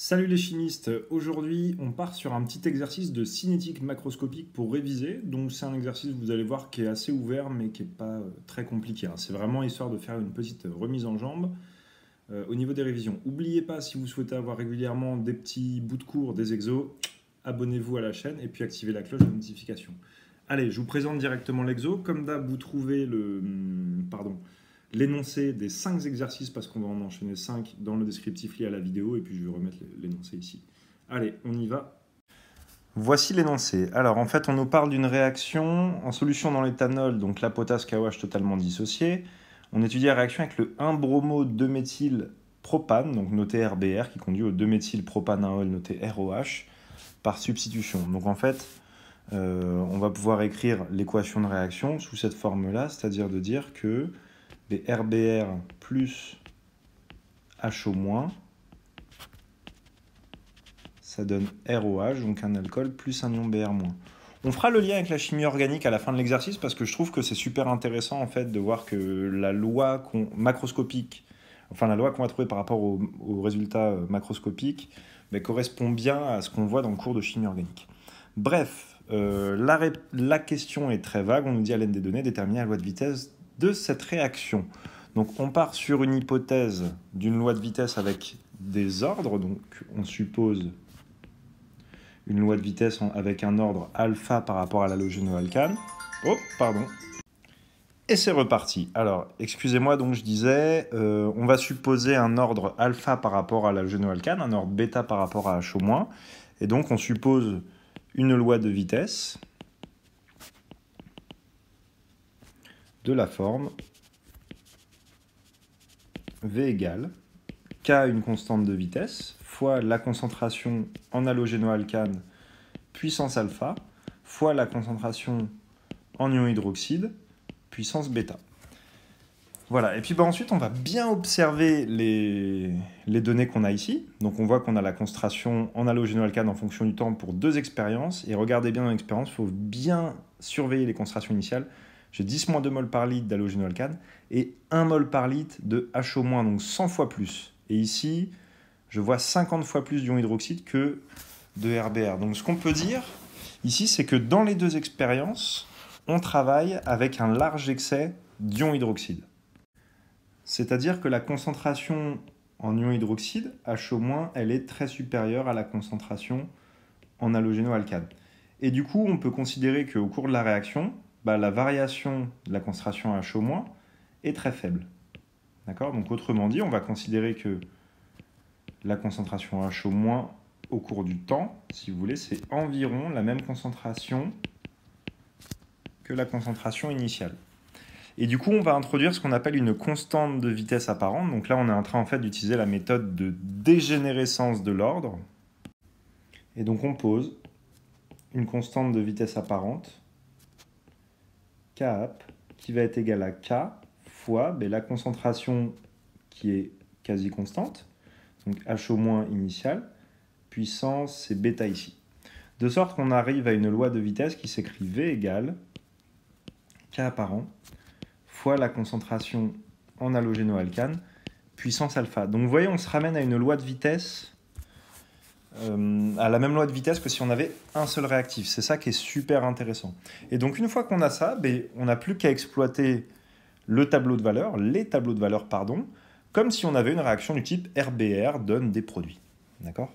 Salut les chimistes, aujourd'hui on part sur un petit exercice de cinétique macroscopique pour réviser. Donc c'est un exercice, vous allez voir, qui est assez ouvert mais qui n'est pas très compliqué, hein. C'est vraiment histoire de faire une petite remise en jambe au niveau des révisions. N'oubliez pas, si vous souhaitez avoir régulièrement des petits bouts de cours, des exos, abonnez-vous à la chaîne et puis activez la cloche de notification. Allez, je vous présente directement l'exo. Comme d'hab, vous trouvez l'énoncé des 5 exercices, parce qu'on va en enchaîner 5 dans le descriptif lié à la vidéo, et puis je vais remettre l'énoncé ici. Allez, on y va. Voici l'énoncé. Alors en fait, on nous parle d'une réaction en solution dans l'éthanol, donc la potasse KOH totalement dissociée. On étudie la réaction avec le 1-bromo-2-méthylpropane, donc noté RBR, qui conduit au 2-méthylpropanol noté ROH, par substitution. Donc en fait, on va pouvoir écrire l'équation de réaction sous cette forme-là, c'est-à-dire de dire que les RBR plus HO-, ça donne ROH, donc un alcool, plus un ion Br-. On fera le lien avec la chimie organique à la fin de l'exercice parce que je trouve que c'est super intéressant en fait de voir que la loi macroscopique, enfin la loi qu'on va trouver par rapport aux résultats macroscopiques, correspond bien à ce qu'on voit dans le cours de chimie organique. Bref, la question est très vague. On nous dit à l'aide des données déterminer la loi de vitesse de cette réaction. Donc on part sur une hypothèse d'une loi de vitesse avec des ordres. Donc on suppose une loi de vitesse avec un ordre alpha par rapport à l'halogénoalcane. Oh, pardon. Et c'est reparti. Alors, excusez-moi, donc je disais, on va supposer un ordre alpha par rapport à l'halogénoalcane, un ordre bêta par rapport à HO-. Et donc on suppose une loi de vitesse de la forme V égale K, une constante de vitesse, fois la concentration en halogénoalcane puissance alpha, fois la concentration en ion hydroxyde puissance bêta. Voilà, et puis ensuite on va bien observer les données qu'on a ici. Donc on voit qu'on a la concentration en halogénoalcane en fonction du temps pour 2 expériences. Et regardez bien dans l'expérience, il faut bien surveiller les concentrations initiales. J'ai 10-2 mols par litre d'halogénoalcane et 1 mol par litre de HO-, donc 100 fois plus. Et ici, je vois 50 fois plus d'ion hydroxyde que de RBR. Donc ce qu'on peut dire ici, c'est que dans les 2 expériences, on travaille avec un large excès d'ion hydroxyde. C'est-à-dire que la concentration en ion hydroxyde, HO-, elle est très supérieure à la concentration en halogénoalcane. Et du coup, on peut considérer qu'au cours de la réaction, la variation de la concentration HO- est très faible. D'accord ? Donc autrement dit, on va considérer que la concentration HO- au cours du temps, si vous voulez, c'est environ la même concentration que la concentration initiale. Et du coup, on va introduire ce qu'on appelle une constante de vitesse apparente. Donc là, on est en train en fait d'utiliser la méthode de dégénérescence de l'ordre. Et donc on pose une constante de vitesse apparente, Kap, qui va être égale à K fois la concentration qui est quasi constante, donc HO- initial, puissance, c'est bêta ici. De sorte qu'on arrive à une loi de vitesse qui s'écrit V égale K apparent fois la concentration en halogénoalcane, puissance alpha. Donc vous voyez, on se ramène à une loi de vitesse, à la même loi de vitesse que si on avait un seul réactif. C'est ça qui est super intéressant. Et donc une fois qu'on a ça, on n'a plus qu'à exploiter les tableaux de valeurs, comme si on avait une réaction du type RBR donne des produits. D'accord ?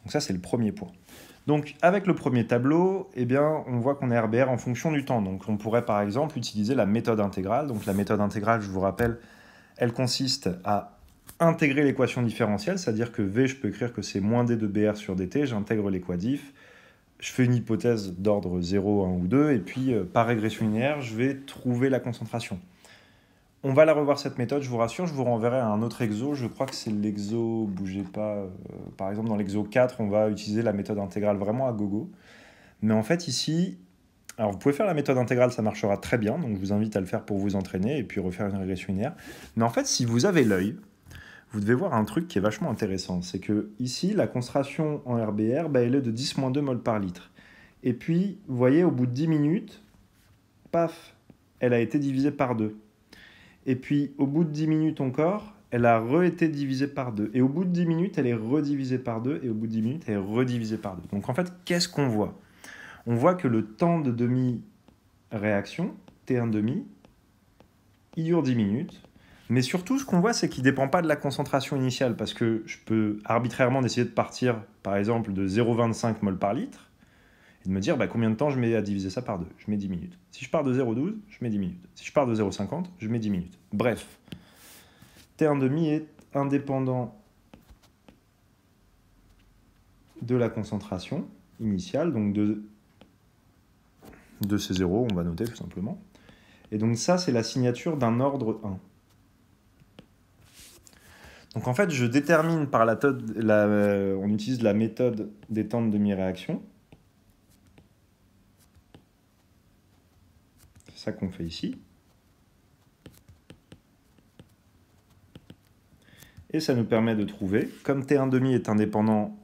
Donc ça, c'est le premier point. Donc avec le premier tableau, on voit qu'on est RBR en fonction du temps. Donc on pourrait par exemple utiliser la méthode intégrale. Donc la méthode intégrale, je vous rappelle, elle consiste à intégrer l'équation différentielle, c'est-à-dire que V, je peux écrire que c'est moins D de BR sur DT, j'intègre les quadifs, je fais une hypothèse d'ordre 0, 1 ou 2, et puis par régression linéaire, je vais trouver la concentration. On va la revoir cette méthode, je vous rassure, je vous renverrai à un autre exo, je crois que c'est l'exo, bougez pas, par exemple dans l'exo 4, on va utiliser la méthode intégrale vraiment à gogo. Mais en fait ici, alors vous pouvez faire la méthode intégrale, ça marchera très bien, donc je vous invite à le faire pour vous entraîner et puis refaire une régression linéaire. Mais en fait, si vous avez l'œil, vous devez voir un truc qui est vachement intéressant, c'est que ici, la concentration en RBR, elle est de 10-2 mols par litre. Et puis, vous voyez, au bout de 10 minutes, paf, elle a été divisée par 2. Et puis, au bout de 10 minutes encore, elle a re-été divisée par 2. Et au bout de 10 minutes, elle est redivisée par 2. Et au bout de 10 minutes, elle est redivisée par 2. Donc en fait, qu'est-ce qu'on voit? On voit que le temps de demi-réaction, T1 demi, il dure 10 minutes. Mais surtout, ce qu'on voit, c'est qu'il ne dépend pas de la concentration initiale. Parce que je peux arbitrairement décider de partir, par exemple, de 0,25 mol par litre. Et de me dire combien de temps je mets à diviser ça par 2. Je mets 10 minutes. Si je pars de 0,12, je mets 10 minutes. Si je pars de 0,50, je mets 10 minutes. Bref, T1 demi est indépendant de la concentration initiale, donc de ces zéros, on va noter tout simplement. Et donc ça, c'est la signature d'un ordre 1. Donc en fait, je détermine par on utilise la méthode des temps de demi-réaction. C'est ça qu'on fait ici. Et ça nous permet de trouver, comme T1 demi est indépendant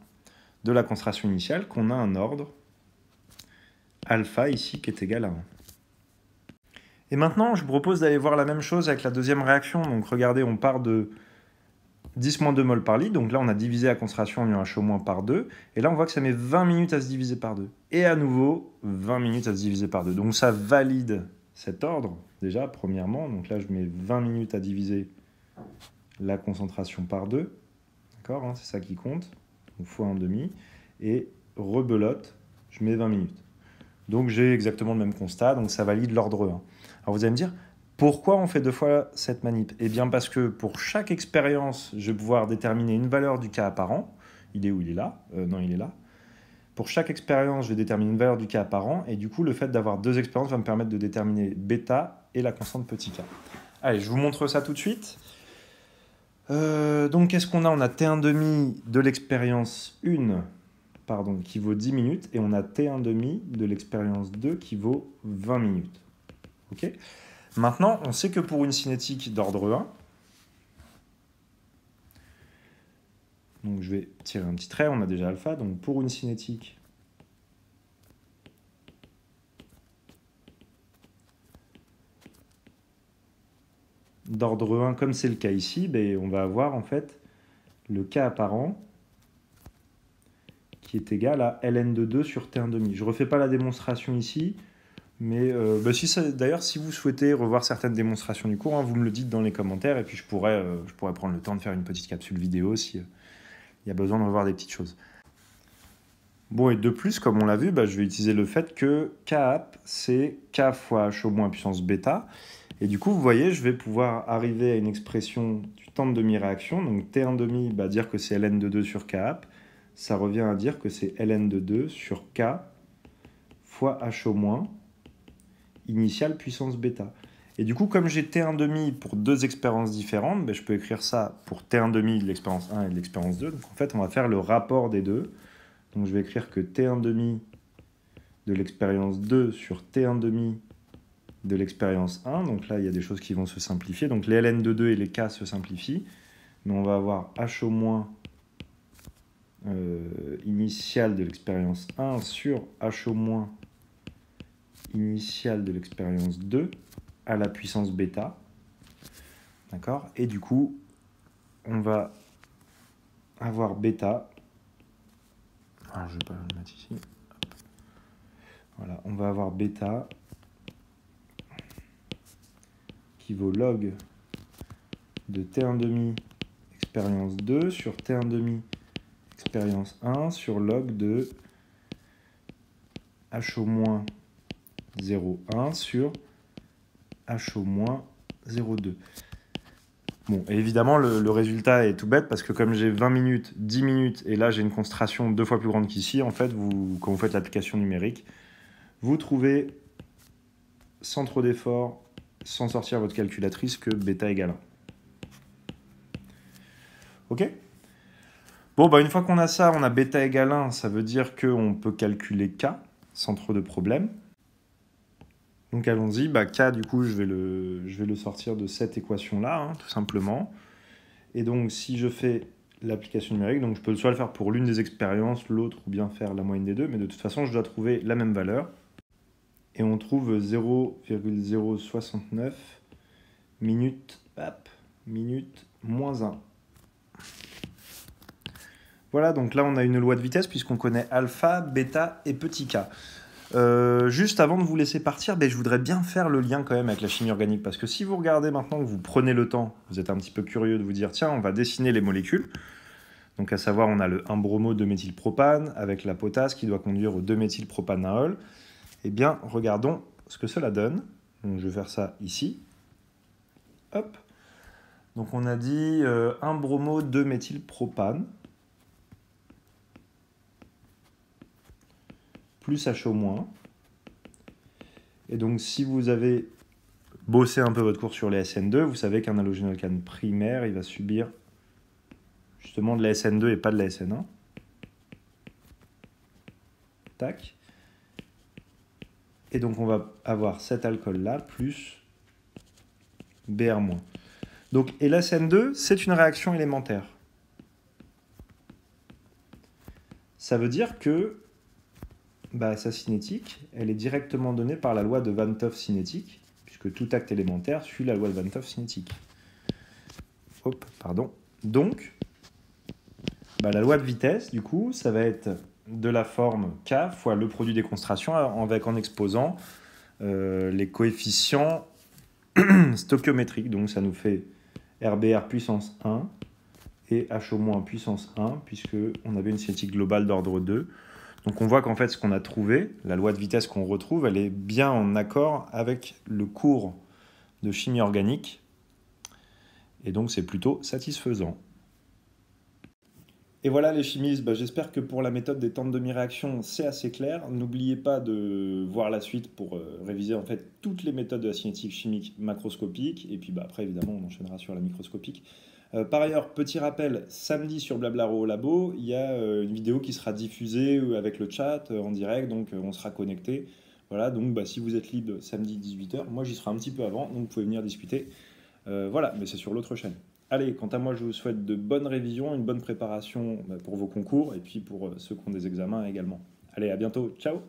de la concentration initiale, qu'on a un ordre alpha ici qui est égal à 1. Et maintenant, je vous propose d'aller voir la même chose avec la deuxième réaction. Donc regardez, on part de 10-2 mol par litre. Donc là, on a divisé la concentration en UH- par 2. Et là, on voit que ça met 20 minutes à se diviser par 2. Et à nouveau, 20 minutes à se diviser par 2. Donc ça valide cet ordre, déjà, premièrement. Donc là, je mets 20 minutes à diviser la concentration par 2. D'accord, hein, c'est ça qui compte. Donc fois 1,5. Et rebelote, je mets 20 minutes. Donc j'ai exactement le même constat. Donc ça valide l'ordre 1. Alors vous allez me dire, pourquoi on fait deux fois cette manip? Eh bien parce que pour chaque expérience, je vais pouvoir déterminer une valeur du cas apparent. Il est où? Il est là. Non, il est là. Pour chaque expérience, je vais déterminer une valeur du cas apparent. Et du coup, le fait d'avoir deux expériences va me permettre de déterminer bêta et la constante petit k. Allez, je vous montre ça tout de suite. Donc qu'est-ce qu'on a? On a T1 demi de l'expérience 1 qui vaut 10 minutes. Et on a T1 demi de l'expérience 2 qui vaut 20 minutes. Ok. Maintenant, on sait que pour une cinétique d'ordre 1, donc je vais tirer un petit trait, on a déjà alpha, donc pour une cinétique d'ordre 1, comme c'est le cas ici, on va avoir en fait le cas apparent qui est égal à ln de 2 sur T1 demi. Je ne refais pas la démonstration ici, mais d'ailleurs, si vous souhaitez revoir certaines démonstrations du cours, hein, vous me le dites dans les commentaires, et puis je pourrais prendre le temps de faire une petite capsule vidéo si il y a besoin de revoir des petites choses. Bon, et de plus, comme on l'a vu, je vais utiliser le fait que Kap, c'est K fois H au moins puissance bêta. Et du coup, vous voyez, je vais pouvoir arriver à une expression du temps de demi-réaction. Donc T1 demi, dire que c'est ln de 2 sur Kap. Ça revient à dire que c'est ln de 2 sur K fois H au moins initiale puissance bêta. Et du coup, comme j'ai T1 demi pour deux expériences différentes, je peux écrire ça pour T1 demi de l'expérience 1 et de l'expérience 2. Donc en fait, on va faire le rapport des deux. Donc je vais écrire que T1 demi de l'expérience 2 sur T1 demi de l'expérience 1. Donc là, il y a des choses qui vont se simplifier. Donc les ln de 2 et les k se simplifient. Mais on va avoir h au moins initial de l'expérience 1 sur h au moins initial de l'expérience 2 à la puissance bêta. D'accord? Et du coup, on va avoir bêta. Alors, je ne vais pas le mettre ici. Voilà, on va avoir bêta qui vaut log de T1 demi expérience 2 sur T1 demi expérience 1 sur log de H au moins 0,1 sur H au moins 0,2. Bon, et évidemment, le résultat est tout bête parce que comme j'ai 20 minutes, 10 minutes, et là j'ai une concentration 2 fois plus grande qu'ici, en fait, quand vous faites l'application numérique, vous trouvez, sans trop d'effort, sans sortir votre calculatrice, que bêta égale 1. Ok? Bon, une fois qu'on a ça, on a bêta égale 1, ça veut dire qu'on peut calculer K sans trop de problèmes. Donc allons-y, K du coup je vais le sortir de cette équation-là, hein, tout simplement. Et donc si je fais l'application numérique, donc je peux soit le faire pour l'une des expériences, l'autre, ou bien faire la moyenne des deux, mais de toute façon je dois trouver la même valeur. Et on trouve 0,069 minutes moins 1. Voilà, donc là, on a une loi de vitesse puisqu'on connaît alpha, bêta et petit k. Juste avant de vous laisser partir, je voudrais bien faire le lien quand même avec la chimie organique. Parce que si vous regardez maintenant que vous prenez le temps, vous êtes un petit peu curieux de vous dire, tiens, on va dessiner les molécules. Donc à savoir, on a le 1-bromo 2-méthylpropane avec la potasse qui doit conduire au 2-méthylpropanol. Eh bien, regardons ce que cela donne. Donc je vais faire ça ici. Hop. Donc on a dit 1-bromo 2-méthylpropane plus HO-. Et donc si vous avez bossé un peu votre cours sur les SN2, vous savez qu'un halogénalcane primaire, il va subir justement de la SN2 et pas de la SN1. Tac. Et donc on va avoir cet alcool-là plus Br-. Donc, et la SN2, c'est une réaction élémentaire. Ça veut dire que sa cinétique, elle est directement donnée par la loi de Van 't Hoff cinétique, puisque tout acte élémentaire suit la loi de Van 't Hoff cinétique. Hop, pardon. Donc, la loi de vitesse, du coup, ça va être de la forme K fois le produit des concentrations en exposant les coefficients stoichiométriques. Donc, ça nous fait RBR puissance 1 et HO- puissance 1, puisqu'on avait une cinétique globale d'ordre 2. Donc on voit qu'en fait, ce qu'on a trouvé, la loi de vitesse qu'on retrouve, elle est bien en accord avec le cours de chimie organique. Et donc c'est plutôt satisfaisant. Et voilà les chimistes, j'espère que pour la méthode des temps de demi-réaction, c'est assez clair. N'oubliez pas de voir la suite pour réviser en fait toutes les méthodes de la cinétique chimique macroscopique. Et puis après, évidemment, on enchaînera sur la microscopique. Par ailleurs, petit rappel, samedi sur Blablaro au labo, il y a une vidéo qui sera diffusée avec le chat en direct, donc on sera connecté. Voilà, donc si vous êtes libre samedi 18h, moi j'y serai un petit peu avant, donc vous pouvez venir discuter. Voilà, mais c'est sur l'autre chaîne. Allez, quant à moi, je vous souhaite de bonnes révisions, une bonne préparation pour vos concours et puis pour ceux qui ont des examens également. Allez, à bientôt, ciao!